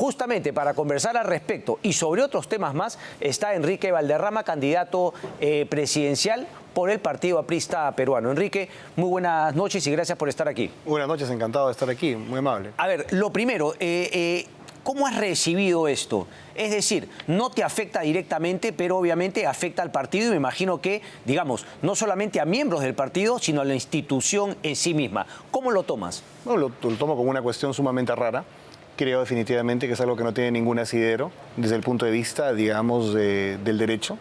justamente para conversar al respecto y sobre otros temas más está Enrique Valderrama, candidato presidencial por el Partido Aprista Peruano. Enrique, muy buenas noches y gracias por estar aquí. Buenas noches, encantado de estar aquí, muy amable. A ver, lo primero, ¿cómo has recibido esto? Es decir, no te afecta directamente, pero obviamente afecta al partido y me imagino que, digamos, no solamente a miembros del partido, sino a la institución en sí misma. ¿Cómo lo tomas? No, lo tomo como una cuestión sumamente rara. Creo definitivamente que es algo que no tiene ningún asidero desde el punto de vista, digamos, del derecho.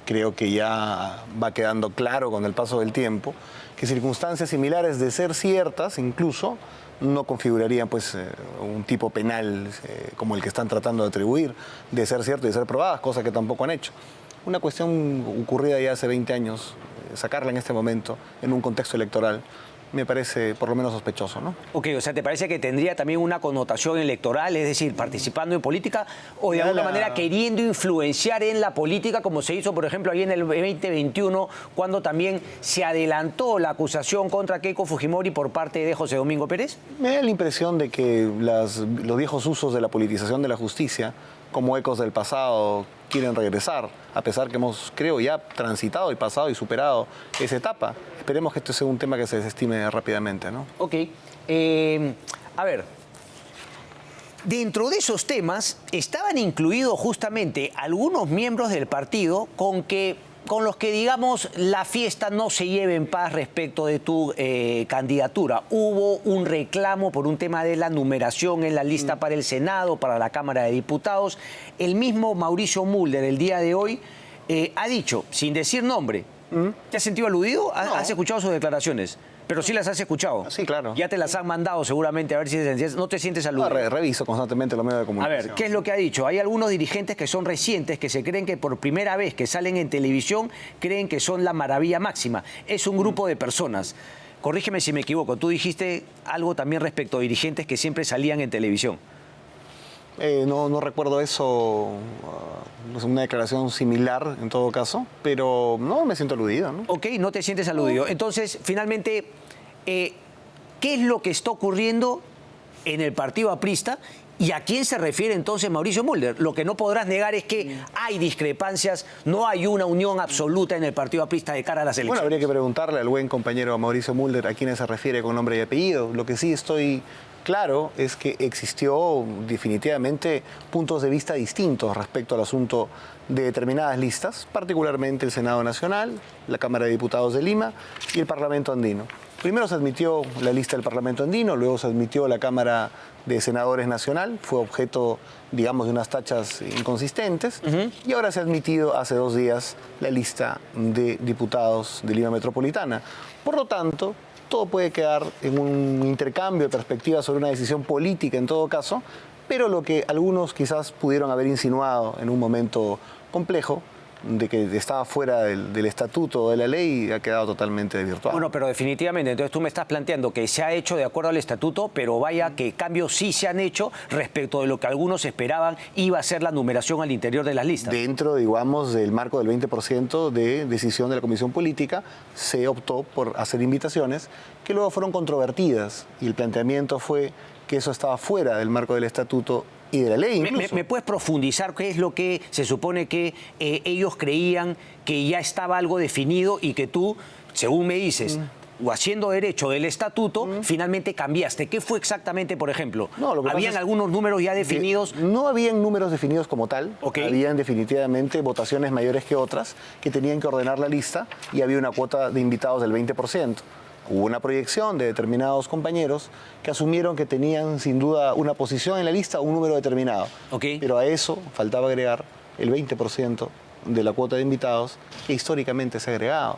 Creo que ya va quedando claro con el paso del tiempo que circunstancias similares, de ser ciertas incluso, no configurarían pues un tipo penal como el que están tratando de atribuir, de ser cierto y de ser probadas, cosa que tampoco han hecho. Una cuestión ocurrida ya hace 20 años, sacarla en este momento, en un contexto electoral, me parece por lo menos sospechoso, ¿no? Ok, o sea, ¿te parece que tendría también una connotación electoral, es decir, participando en política o de alguna manera queriendo influenciar en la política, como se hizo, por ejemplo, ahí en el 2021, cuando también se adelantó la acusación contra Keiko Fujimori por parte de José Domingo Pérez? Me da la impresión de que los viejos usos de la politización de la justicia, como ecos del pasado, quieren regresar, a pesar que hemos, creo, ya transitado y pasado y superado esa etapa. Esperemos que este sea un tema que se desestime rápidamente, ¿no? Ok. A ver, dentro de esos temas estaban incluidos justamente algunos miembros del partido con los que, digamos, la fiesta no se lleve en paz respecto de tu candidatura. Hubo un reclamo por un tema de la numeración en la lista para el Senado, para la Cámara de Diputados. El mismo Mauricio Mulder, el día de hoy, ha dicho, sin decir nombre, ¿te has sentido aludido? No. ¿Has escuchado sus declaraciones? Pero sí las has escuchado. Sí, claro. Ya te las han mandado seguramente, a ver si no te sientes aludido. No, reviso constantemente los medios de A comunicación. ver, ¿qué es lo que ha dicho? Hay algunos dirigentes que son recientes, que se creen que por primera vez que salen en televisión, creen que son la maravilla máxima. Es un grupo de personas. Corrígeme si me equivoco. Tú dijiste algo también respecto a dirigentes que siempre salían en televisión. No recuerdo eso, una declaración similar en todo caso, pero no me siento aludido, ¿no? Ok, no te sientes aludido. Entonces, finalmente, ¿qué es lo que está ocurriendo en el Partido Aprista? ¿Y a quién se refiere entonces Mauricio Mulder? Lo que no podrás negar es que hay discrepancias, no hay una unión absoluta en el Partido Aprista de cara a las elecciones. Bueno, habría que preguntarle al buen compañero Mauricio Mulder a quién se refiere con nombre y apellido. Lo que sí estoy claro es que existió definitivamente puntos de vista distintos respecto al asunto de determinadas listas, particularmente el Senado Nacional, la Cámara de Diputados de Lima y el Parlamento Andino. Primero se admitió la lista del Parlamento Andino, luego se admitió la Cámara de Senadores Nacional, fue objeto, digamos, de unas tachas inconsistentes, y ahora se ha admitido hace 2 días la lista de diputados de Lima Metropolitana. Por lo tanto, todo puede quedar en un intercambio de perspectivas sobre una decisión política en todo caso, pero lo que algunos quizás pudieron haber insinuado en un momento complejo, de que estaba fuera del estatuto o de la ley, ha quedado totalmente desvirtuado. Bueno, pero definitivamente, entonces tú me estás planteando que se ha hecho de acuerdo al estatuto, pero vaya que cambios sí se han hecho respecto de lo que algunos esperaban iba a ser la numeración al interior de las listas. Dentro, digamos, del marco del 20% de decisión de la Comisión Política, se optó por hacer invitaciones que luego fueron controvertidas y el planteamiento fue que eso estaba fuera del marco del estatuto y de la ley incluso. ¿Me puedes profundizar qué es lo que se supone que ellos creían que ya estaba algo definido y que tú, según me dices, o haciendo derecho del estatuto, finalmente cambiaste? ¿Qué fue exactamente, por ejemplo? No, lo que ¿Habían pasa es algunos números ya definidos? No habían números definidos como tal. Habían definitivamente votaciones mayores que otras que tenían que ordenar la lista y había una cuota de invitados del 20%. Hubo una proyección de determinados compañeros que asumieron que tenían sin duda una posición en la lista, un número determinado. Pero a eso faltaba agregar el 20% de la cuota de invitados que históricamente se ha agregado.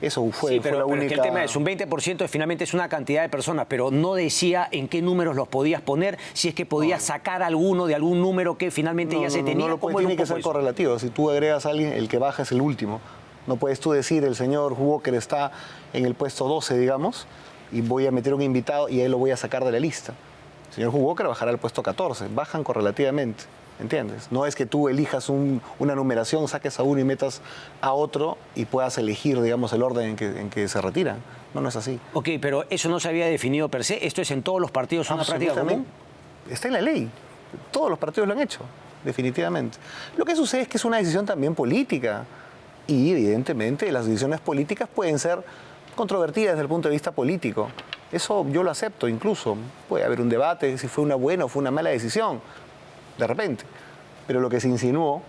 Eso fue, sí, pero fue la única... Es que el tema es, un 20% finalmente es una cantidad de personas, pero no decía en qué números los podías poner, si es que podías sacar alguno de algún número que finalmente ya se tenía. Tiene que ser correlativo. Si tú agregas a alguien, el que baja es el último. No puedes tú decir, el señor Walker está en el puesto 12, digamos, y voy a meter un invitado y ahí lo voy a sacar de la lista. El señor Walker bajará al puesto 14. Bajan correlativamente, ¿entiendes? No es que tú elijas una numeración, saques a uno y metas a otro y puedas elegir, digamos, el orden en que se retiran. No, no es así. Ok, pero eso no se había definido per se. ¿Esto es en todos los partidos una práctica común? Está en la ley. Todos los partidos lo han hecho, definitivamente. Lo que sucede es que es una decisión también política y evidentemente las decisiones políticas pueden ser controvertidas desde el punto de vista político. Eso yo lo acepto incluso. Puede haber un debate si fue una buena o fue una mala decisión, de repente. Pero lo que se insinuó,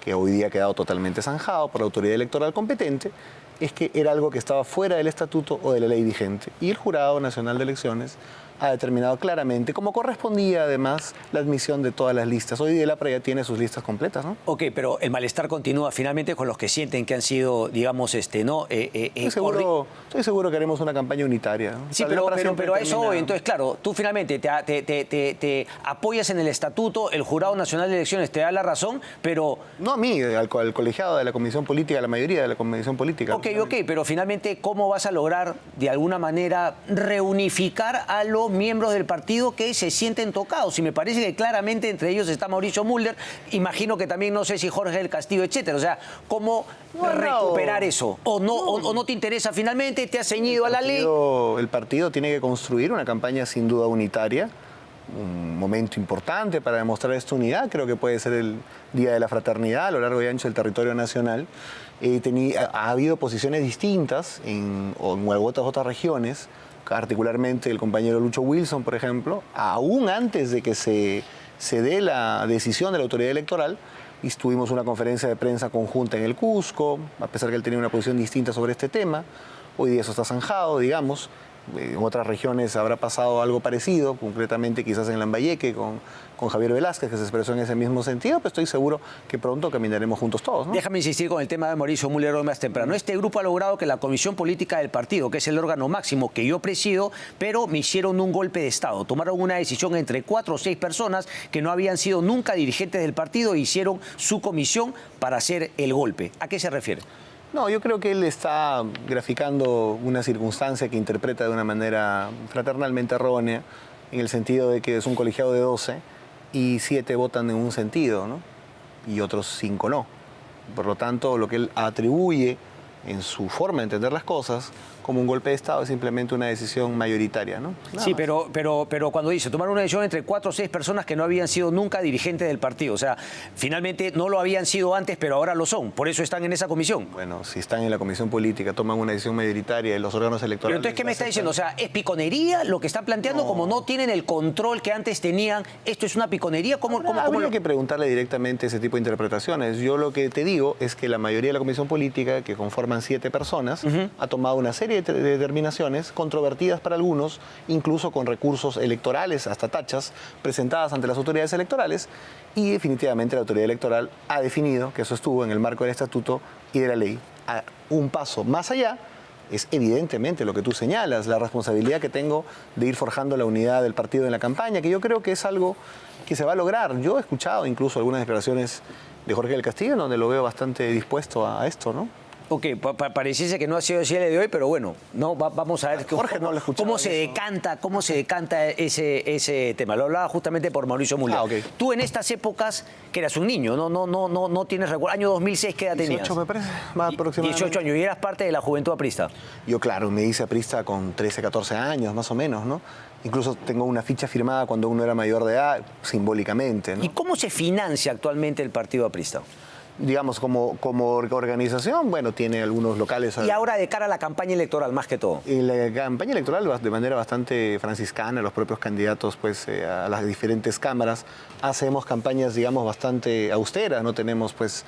que hoy día ha quedado totalmente zanjado por la autoridad electoral competente, es que era algo que estaba fuera del estatuto o de la ley vigente. Y el Jurado Nacional de Elecciones ha determinado claramente, como correspondía además, la admisión de todas las listas. Hoy día la PRA ya tiene sus listas completas, ¿no? Ok, pero el malestar continúa finalmente con los que sienten que han sido, digamos, Estoy seguro que haremos una campaña unitaria, ¿no? Sí, pero a eso voy. Entonces, claro, tú finalmente te apoyas en el estatuto, el Jurado Nacional de Elecciones te da la razón, pero... No a mí, al colegiado de la Comisión Política, a la mayoría de la Comisión Política. Ok, pero finalmente, ¿cómo vas a lograr, de alguna manera, reunificar a los miembros del partido que se sienten tocados? Y me parece que claramente entre ellos está Mauricio Mulder, imagino que también, no sé si Jorge del Castillo, etcétera. O sea, ¿cómo recuperar eso? ¿O no te interesa finalmente? ¿Te has ceñido a la ley? El partido tiene que construir una campaña sin duda unitaria, un momento importante para demostrar esta unidad. Creo que puede ser el Día de la Fraternidad a lo largo y ancho del territorio nacional. Ha habido posiciones distintas en otras regiones, particularmente el compañero Lucho Wilson, por ejemplo, aún antes de que se dé la decisión de la autoridad electoral. Y tuvimos una conferencia de prensa conjunta en el Cusco, a pesar que él tenía una posición distinta sobre este tema. Hoy día eso está zanjado, digamos. En otras regiones habrá pasado algo parecido, concretamente quizás en Lambayeque con Javier Velázquez, que se expresó en ese mismo sentido, pero estoy seguro que pronto caminaremos juntos todos, ¿no? Déjame insistir con el tema de Mauricio Mulder hoy más temprano. Este grupo ha logrado que la Comisión Política del Partido, que es el órgano máximo que yo presido, pero me hicieron un golpe de Estado. Tomaron una decisión entre 4 o 6 personas que no habían sido nunca dirigentes del partido e hicieron su comisión para hacer el golpe. ¿A qué se refiere? No, yo creo que él está graficando una circunstancia que interpreta de una manera fraternalmente errónea, en el sentido de que es un colegiado de 12 y 7 votan en un sentido, ¿no? Y otros 5 no. Por lo tanto, lo que él atribuye en su forma de entender las cosas como un golpe de Estado es simplemente una decisión mayoritaria, ¿no? Sí, pero cuando dice tomar una decisión entre 4 o 6 personas que no habían sido nunca dirigentes del partido, o sea, finalmente no lo habían sido antes, pero ahora lo son, por eso están en esa comisión. Bueno, si están en la comisión política, toman una decisión mayoritaria y los órganos electorales... Pero entonces, ¿qué me está diciendo? O sea, ¿es piconería lo que están planteando? Como no tienen el control que antes tenían, ¿esto es una piconería? Habría que preguntarle directamente ese tipo de interpretaciones. Yo lo que te digo es que la mayoría de la comisión política, que conforman 7 personas, ha tomado una serie de determinaciones controvertidas para algunos, incluso con recursos electorales, hasta tachas, presentadas ante las autoridades electorales, y definitivamente la autoridad electoral ha definido que eso estuvo en el marco del estatuto y de la ley. Un paso más allá es evidentemente lo que tú señalas, la responsabilidad que tengo de ir forjando la unidad del partido en la campaña, que yo creo que es algo que se va a lograr. Yo he escuchado incluso algunas declaraciones de Jorge del Castillo, donde lo veo bastante dispuesto a esto, ¿no? Ok, pareciese que no ha sido así el de hoy, pero bueno, no, vamos a ver Jorge no lo cómo se decanta ese tema. Lo hablaba justamente por Mauricio Mulder. Okay. Tú en estas épocas, que eras un niño, no tienes recuerdo. Año 2006, ¿qué edad tenías? 18 me parece, más aproximadamente. 18 años, y eras parte de la juventud aprista. Yo, claro, me hice aprista con 13, 14 años, más o menos, ¿no? Incluso tengo una ficha firmada cuando uno era mayor de edad, simbólicamente, ¿no? ¿Y cómo se financia actualmente el partido aprista? Digamos, como organización, bueno, tiene algunos locales. Y ahora de cara a la campaña electoral, más que todo. En la campaña electoral, de manera bastante franciscana, los propios candidatos pues, a las diferentes cámaras, hacemos campañas, digamos, bastante austeras. No tenemos pues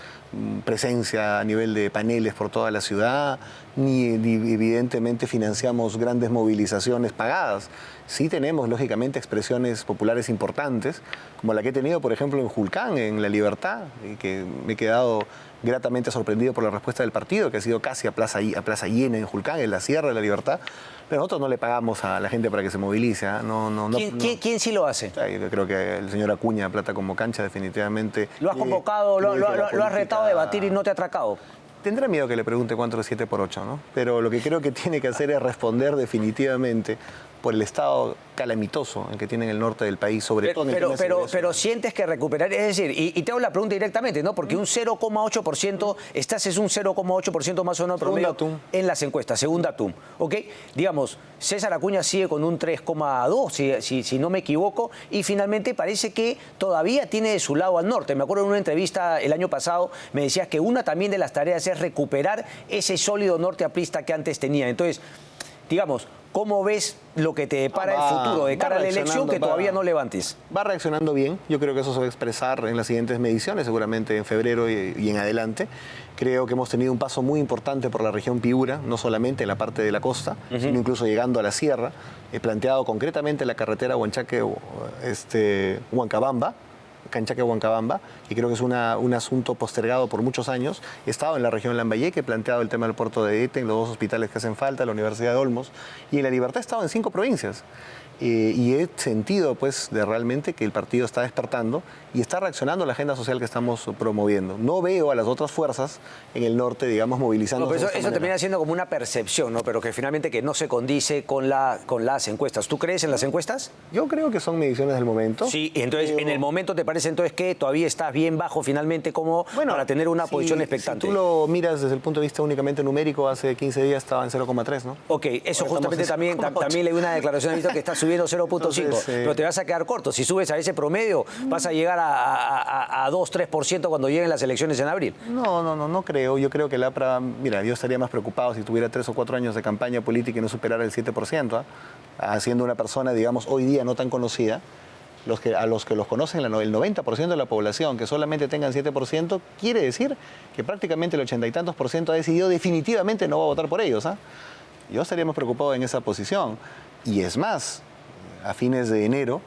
presencia a nivel de paneles por toda la ciudad, ni evidentemente financiamos grandes movilizaciones pagadas. Sí tenemos, lógicamente, expresiones populares importantes, como la que he tenido, por ejemplo, en Julcán, en La Libertad, y que me he quedado gratamente sorprendido por la respuesta del partido, que ha sido casi a plaza llena en Julcán, en la Sierra de La Libertad. Pero nosotros no le pagamos a la gente para que se movilice. ¿eh? ¿Quién sí lo hace? Yo creo que el señor Acuña, Plata como Cancha, definitivamente. ¿Lo has convocado, lo has retado a debatir y no te ha atracado? Tendrá miedo que le pregunte cuánto es 7 por 8, ¿no? Pero lo que creo que tiene que hacer es responder definitivamente por el estado calamitoso en que tienen el norte del país, sobre todo en el tema de seguridad. Pero sientes que recuperar, es decir, y te hago la pregunta directamente, ¿no? Porque un 0,8%, es un 0,8% más o menos promedio en las encuestas, según Datum, ¿ok? Digamos, César Acuña sigue con un 3,2, si no me equivoco, y finalmente parece que todavía tiene de su lado al norte. Me acuerdo en una entrevista el año pasado, me decías que una también de las tareas es recuperar ese sólido norte aprista que antes tenía. Entonces, digamos, ¿cómo ves lo que te depara el futuro de cara a la elección que todavía no levantes? Va reaccionando bien. Yo creo que eso se va a expresar en las siguientes mediciones, seguramente en febrero y en adelante. Creo que hemos tenido un paso muy importante por la región Piura, no solamente en la parte de la costa, sino incluso llegando a la sierra. He planteado concretamente la carretera Huanchaque-Huancabamba, Canchaque-Huancabamba, y creo que es un asunto postergado por muchos años. He estado en la región Lambayeque, he planteado el tema del puerto de Eten, los 2 hospitales que hacen falta, la Universidad de Olmos, y en La Libertad he estado en 5 provincias. Y he sentido, pues, de realmente que el partido está despertando y está reaccionando a la agenda social que estamos promoviendo. No veo a las otras fuerzas en el norte, digamos, movilizándose. No, pero eso termina siendo como una percepción, ¿no? Pero que finalmente que no se condice con las encuestas. ¿Tú crees en las encuestas? Yo creo que son mediciones del momento. Sí, y entonces en el momento te parece entonces que todavía estás bien bajo finalmente como para tener una posición expectante. Si tú lo miras desde el punto de vista únicamente numérico, hace 15 días estaba en 0,3, ¿no? Ok, eso ahora justamente también leí una declaración, he visto que está subiendo 0,5, pero te vas a quedar corto. Si subes a ese promedio, vas a llegar a 2-3% cuando lleguen las elecciones en abril. No creo. Yo creo que el APRA, mira, yo estaría más preocupado si tuviera 3 o 4 años de campaña política y no superara el 7%, siendo una persona, digamos, hoy día no tan conocida. A los que los conocen, el 90% de la población, que solamente tengan 7%, quiere decir que prácticamente el 80 y tantos % ha decidido definitivamente no va a votar por ellos. Yo estaría más preocupado en esa posición. Y es más, a fines de enero,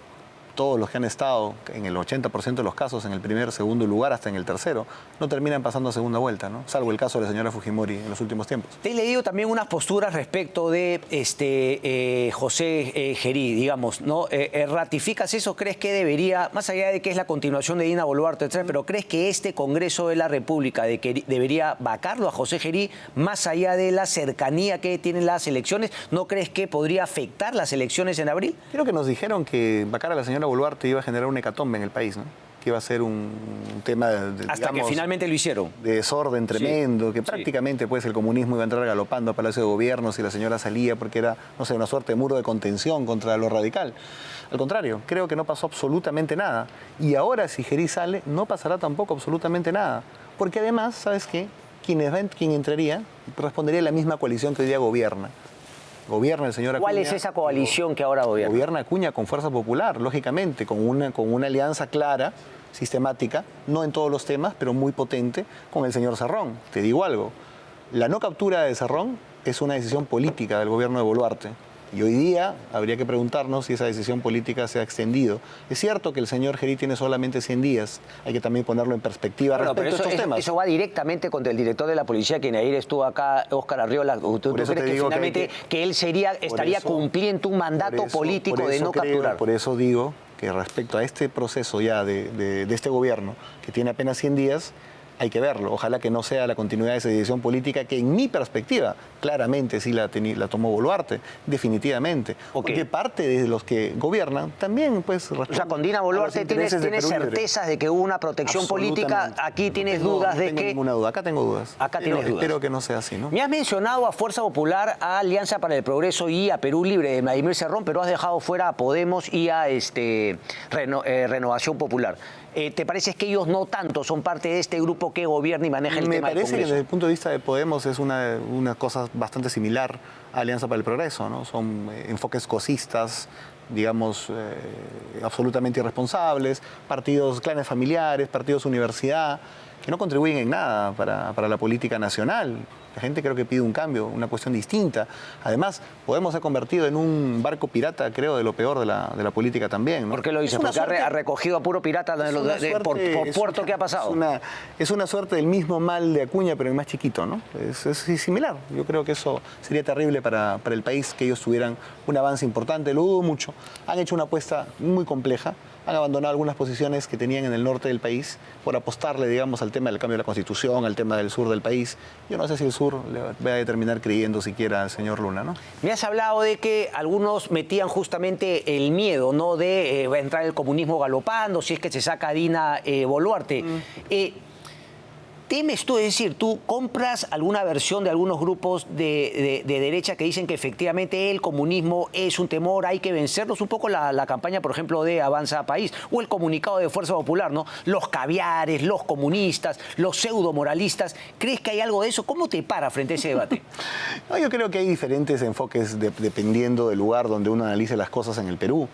todos los que han estado en el 80% de los casos en el primer, segundo lugar, hasta en el tercero, no terminan pasando a segunda vuelta, ¿no? Salvo el caso de la señora Fujimori en los últimos tiempos. Te he leído también unas posturas respecto de José Gerí, digamos, ¿no? ¿Ratificas eso? ¿Crees que debería, más allá de que es la continuación de Dina Boluarte, etcétera, pero crees que este Congreso de la República debería vacarlo a José Gerí, más allá de la cercanía que tienen las elecciones? ¿No crees que podría afectar las elecciones en abril? Creo que nos dijeron que vacar a la señora Boluarte iba a generar un hecatombe en el país, ¿no? Que iba a ser un tema de hasta digamos, que finalmente lo hicieron. De desorden tremendo, que prácticamente pues el comunismo iba a entrar galopando a Palacio de Gobierno si la señora salía porque era, no sé, una suerte de muro de contención contra lo radical. Al contrario, creo que no pasó absolutamente nada. Y ahora si Gerí sale, no pasará tampoco absolutamente nada. Porque además, ¿sabes qué? Quien entraría respondería a la misma coalición que hoy día gobierna. Gobierna el señor Acuña. ¿Cuál es esa coalición que ahora gobierna? Gobierna Acuña con Fuerza Popular, lógicamente, con una alianza clara, sistemática, no en todos los temas, pero muy potente, con el señor Cerrón. Te digo algo, la no captura de Cerrón es una decisión política del gobierno de Boluarte. Y hoy día habría que preguntarnos si esa decisión política se ha extendido. Es cierto que el señor Gerí tiene solamente 100 días. Hay que también ponerlo en perspectiva respecto a estos temas. Eso va directamente contra el director de la policía, quien ayer estuvo acá, Óscar Arriola. ¿Tú crees que finalmente que él estaría cumpliendo un mandato político de no capturar? Por eso digo que respecto a este proceso ya de este gobierno, que tiene apenas 100 días, hay que verlo. Ojalá que no sea la continuidad de esa decisión política que, en mi perspectiva, claramente sí la tomó Boluarte, definitivamente. Porque parte de los que gobiernan también, pues... O sea, con Dina Boluarte tienes certezas de que hubo una protección política. Aquí tienes dudas de que... No tengo ninguna duda. Acá tengo dudas. Acá tienes dudas. Espero que no sea así, ¿no? Me has mencionado a Fuerza Popular, a Alianza para el Progreso y a Perú Libre de Vladimir Cerrón, pero has dejado fuera a Podemos y a Renovación Popular. ¿Te parece que ellos no tanto son parte de este grupo que gobierna y maneja el tema del Congreso? Me parece que desde el punto de vista de Podemos es una cosa bastante similar a Alianza para el Progreso, ¿no? Son enfoques cosistas, digamos, absolutamente irresponsables, partidos, clanes familiares, partidos universidad, que no contribuyen en nada para la política nacional. La gente creo que pide un cambio, una cuestión distinta. Además, Podemos se ha convertido en un barco pirata, creo, de lo peor de la política también, ¿no? ¿Por qué lo dice? Porque ha recogido a puro pirata por puerto que ha pasado. Es una suerte del mismo mal de Acuña, pero en más chiquito, ¿no? Es similar. Yo creo que eso sería terrible para el país, que ellos tuvieran un avance importante. Lo dudo mucho. Han hecho una apuesta muy compleja. han abandonado algunas posiciones que tenían en el norte del país por apostarle, digamos, al tema del cambio de la Constitución, al tema del sur del país. Yo no sé si el sur le va a terminar creyendo siquiera al señor Luna, ¿no? Me has hablado de que algunos metían justamente el miedo, ¿no?, de entrar el comunismo galopando, si es que se saca a Dina Boluarte. ¿Temes tú, es decir, tú compras alguna versión de algunos grupos de derecha que dicen que efectivamente el comunismo es un temor, hay que vencerlos? Un poco la campaña, por ejemplo, de Avanza País o el comunicado de Fuerza Popular, ¿no? Los caviares, los comunistas, los pseudo-moralistas. ¿Crees que hay algo de eso? ¿Cómo te para frente a ese debate? No, yo creo que hay diferentes enfoques dependiendo del lugar donde uno analice las cosas en el Perú.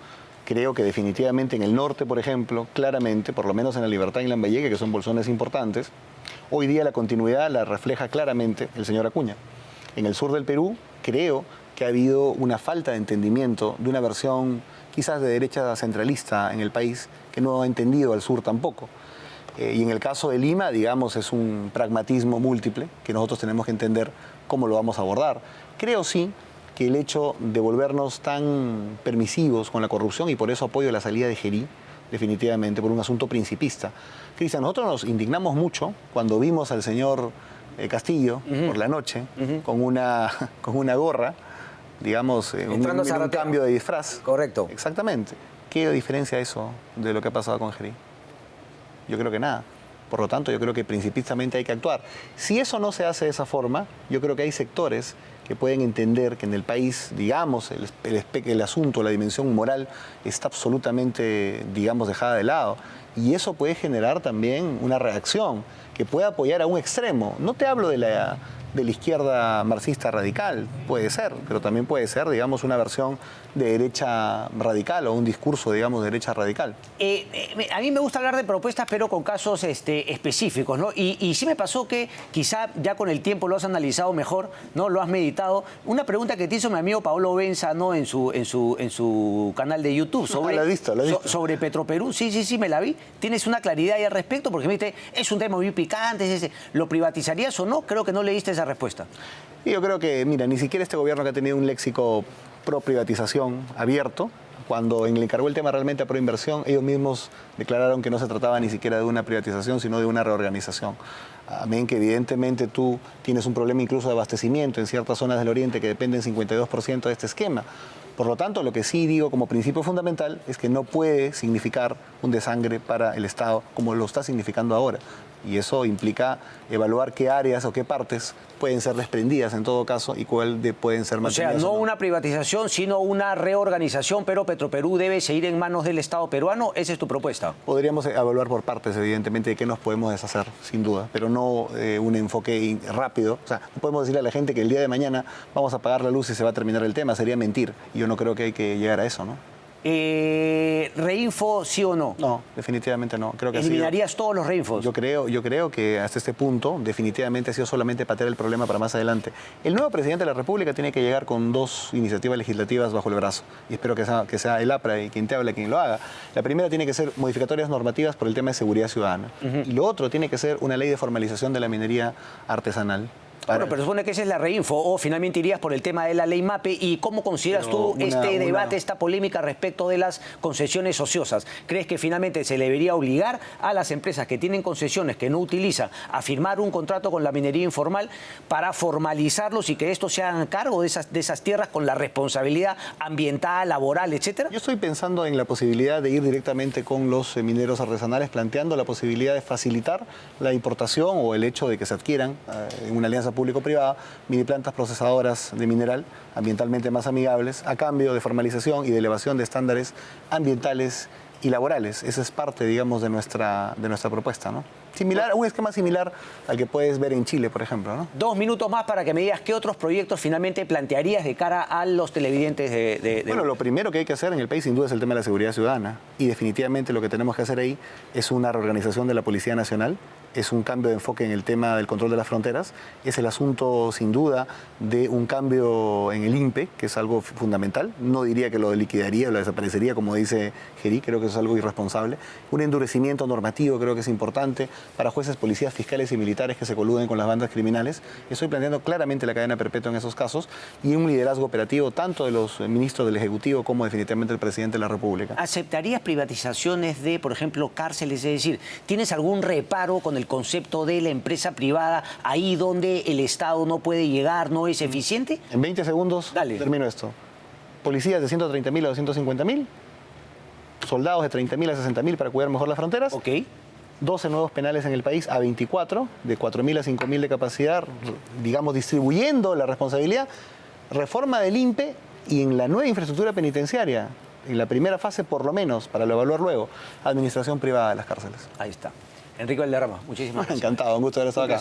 Creo que definitivamente en el norte, por ejemplo, claramente, por lo menos en La Libertad y en Lambayeque, que son bolsones importantes, hoy día la continuidad la refleja claramente el señor Acuña. En el sur del Perú, creo que ha habido una falta de entendimiento de una versión quizás de derecha centralista en el país que no ha entendido al sur tampoco. Y en el caso de Lima, digamos, es un pragmatismo múltiple que nosotros tenemos que entender cómo lo vamos a abordar. Creo sí que el hecho de volvernos tan permisivos con la corrupción, y por eso apoyo la salida de Gerí, definitivamente, por un asunto principista. Cristian, nosotros nos indignamos mucho cuando vimos al señor Castillo por la noche con una gorra, digamos, un cambio de disfraz. Correcto. Exactamente. ¿Qué diferencia eso de lo que ha pasado con Gerí? Yo creo que nada. Por lo tanto, yo creo que principistamente hay que actuar. Si eso no se hace de esa forma, yo creo que hay sectores que pueden entender que en el país, digamos, el asunto, la dimensión moral está absolutamente, digamos, dejada de lado. Y eso puede generar también una reacción que puede apoyar a un extremo. No te hablo de la izquierda marxista radical, puede ser, pero también puede ser, digamos, una versión de derecha radical o un discurso, digamos, de derecha radical. A mí me gusta hablar de propuestas, pero con casos específicos, ¿no? Y sí me pasó que quizá ya con el tiempo lo has analizado mejor, ¿no? Lo has meditado. Una pregunta que te hizo mi amigo Paolo Benza, ¿no?, en su canal de YouTube sobre, lo he visto. Sobre Petroperú. Sí, me la vi. ¿Tienes una claridad ahí al respecto? Porque me dijiste, es un tema muy picante, ¿lo privatizarías o no? Creo que no le diste esa respuesta. Y yo creo que, mira, ni siquiera este gobierno que ha tenido un léxico pro privatización abierto, cuando le encargó el tema realmente a proinversión, ellos mismos declararon que no se trataba ni siquiera de una privatización, sino de una reorganización. Amén, que evidentemente tú tienes un problema incluso de abastecimiento en ciertas zonas del Oriente que dependen 52% de este esquema. Por lo tanto, lo que sí digo como principio fundamental es que no puede significar un desangre para el Estado como lo está significando ahora. Y eso implica evaluar qué áreas o qué partes pueden ser desprendidas en todo caso y cuáles pueden ser mantenidas. O sea, no una privatización, sino una reorganización, pero Petroperú debe seguir en manos del Estado peruano. ¿Esa es tu propuesta? Podríamos evaluar por partes, evidentemente, de qué nos podemos deshacer, sin duda, pero no un enfoque rápido. O sea, no podemos decirle a la gente que el día de mañana vamos a apagar la luz y se va a terminar el tema. Sería mentir. Y yo no creo que hay que llegar a eso, ¿no? ¿Reinfo sí o no? No, definitivamente no. Creo que ¿eliminarías todos los reinfos? Yo creo que hasta este punto definitivamente ha sido solamente patear el problema para más adelante. El nuevo presidente de la República tiene que llegar con 2 iniciativas legislativas bajo el brazo y espero que sea el APRA y quien te hable quien lo haga. La primera tiene que ser modificatorias normativas por el tema de seguridad ciudadana y lo otro tiene que ser una ley de formalización de la minería artesanal. Bueno, pero supone que esa es la reinfo, o finalmente irías por el tema de la ley MAPE. ¿Y cómo consideras tú este debate, esta polémica respecto de las concesiones ociosas? ¿Crees que finalmente se debería obligar a las empresas que tienen concesiones que no utilizan a firmar un contrato con la minería informal para formalizarlos y que estos se hagan cargo de esas tierras con la responsabilidad ambiental, laboral, etcétera? Yo estoy pensando en la posibilidad de ir directamente con los mineros artesanales, planteando la posibilidad de facilitar la importación o el hecho de que se adquieran en una alianza público-privada, mini plantas procesadoras de mineral ambientalmente más amigables, a cambio de formalización y de elevación de estándares ambientales y laborales. Esa es parte, digamos, de nuestra propuesta, ¿no? Un esquema similar al que puedes ver en Chile, por ejemplo, ¿no? 2 minutos más para que me digas qué otros proyectos finalmente plantearías de cara a los televidentes Bueno, lo primero que hay que hacer en el país, sin duda, es el tema de la seguridad ciudadana. Y definitivamente lo que tenemos que hacer ahí es una reorganización de la Policía Nacional, es un cambio de enfoque en el tema del control de las fronteras, es el asunto, sin duda, de un cambio en el INPE, que es algo fundamental. No diría que lo liquidaría o lo desaparecería, como dice Gerí, creo que eso es algo irresponsable. Un endurecimiento normativo creo que es importante. para jueces, policías, fiscales y militares que se coluden con las bandas criminales. Estoy planteando claramente la cadena perpetua en esos casos y un liderazgo operativo tanto de los ministros del Ejecutivo como definitivamente del presidente de la República. ¿Aceptarías privatizaciones de, por ejemplo, cárceles? Es decir, ¿tienes algún reparo con el concepto de la empresa privada ahí donde el Estado no puede llegar, no es eficiente? En 20 segundos termino esto. Policías de 130.000 a 250.000, soldados de 30.000 a 60.000 para cuidar mejor las fronteras. Ok. 12 nuevos penales en el país a 24, de 4.000 a 5.000 de capacidad, digamos, distribuyendo la responsabilidad. Reforma del INPE y en la nueva infraestructura penitenciaria, en la primera fase por lo menos, para lo evaluar luego, administración privada de las cárceles. Ahí está. Enrique Valderrama, muchísimas gracias. Encantado, un gusto haber estado acá.